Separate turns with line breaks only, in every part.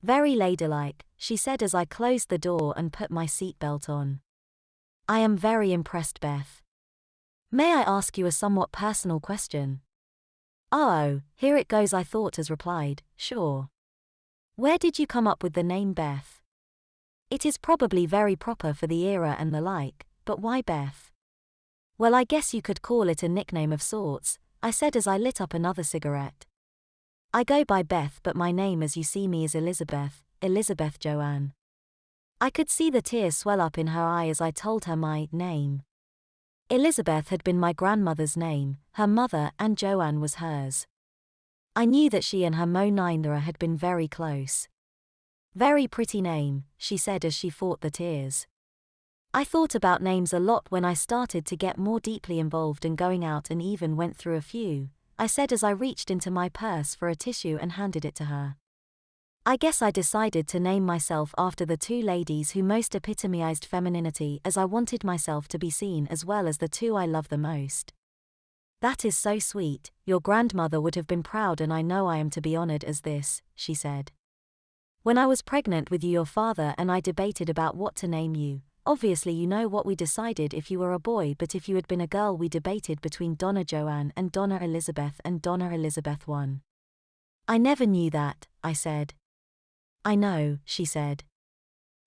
Very ladylike, she said as I closed the door and put my seatbelt on. I am very impressed, Beth. May I ask you a somewhat personal question? Oh, here it goes, I thought as replied, sure. Where did you come up with the name Beth? It is probably very proper for the era and the like, but why Beth? Well, I guess you could call it a nickname of sorts, I said as I lit up another cigarette. I go by Beth, but my name as you see me is Elizabeth, Elizabeth Joanne. I could see the tears swell up in her eye as I told her my name. Elizabeth had been my grandmother's name, her mother, and Joanne was hers. I knew that she and her Mo-Nindra had been very close. Very pretty name, she said as she fought the tears. I thought about names a lot when I started to get more deeply involved and going out and even went through a few, I said as I reached into my purse for a tissue and handed it to her. I guess I decided to name myself after the two ladies who most epitomized femininity, as I wanted myself to be seen as well as the two I love the most. That is so sweet, your grandmother would have been proud, and I know I am to be honored as this, she said. When I was pregnant with you, your father and I debated about what to name you. Obviously you know what we decided if you were a boy, but if you had been a girl we debated between Donna Joanne and Donna Elizabeth, and Donna Elizabeth won. I never knew that, I said. I know, she said.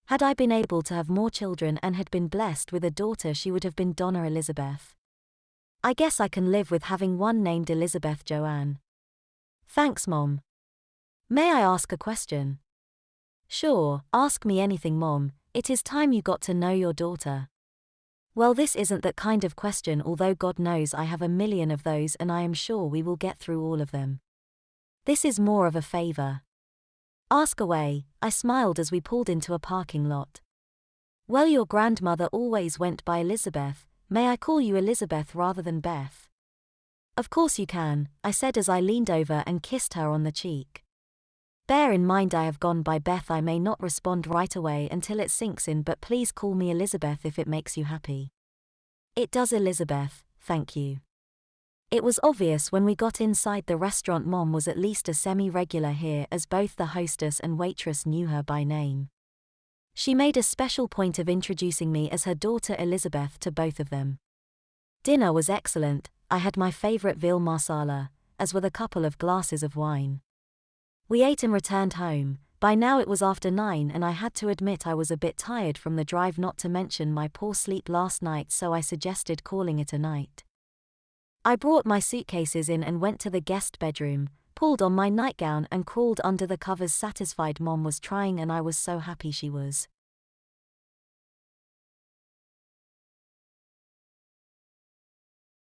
Had I been able to have more children and had been blessed with a daughter, she would have been Donna Elizabeth. I guess I can live with having one named Elizabeth Joanne. Thanks, Mom. May I ask a question? Sure, ask me anything, Mom. It is time you got to know your daughter. Well, this isn't that kind of question, although God knows I have a million of those and I am sure we will get through all of them. This is more of a favor. Ask away, I smiled as we pulled into a parking lot. Well, your grandmother always went by Elizabeth. May I call you Elizabeth rather than Beth? Of course you can, I said as I leaned over and kissed her on the cheek. Bear in mind I have gone by Beth. I may not respond right away until it sinks in, but please call me Elizabeth if it makes you happy. It does, Elizabeth, thank you. It was obvious when we got inside the restaurant Mom was at least a semi-regular here, as both the hostess and waitress knew her by name. She made a special point of introducing me as her daughter Elizabeth to both of them. Dinner was excellent. I had my favorite veal marsala, as with a couple of glasses of wine. We ate and returned home. By now it was after 9 and I had to admit I was a bit tired from the drive, not to mention my poor sleep last night, so I suggested calling it a night. I brought my suitcases in and went to the guest bedroom, pulled on my nightgown and crawled under the covers, satisfied Mom was trying and I was so happy she was.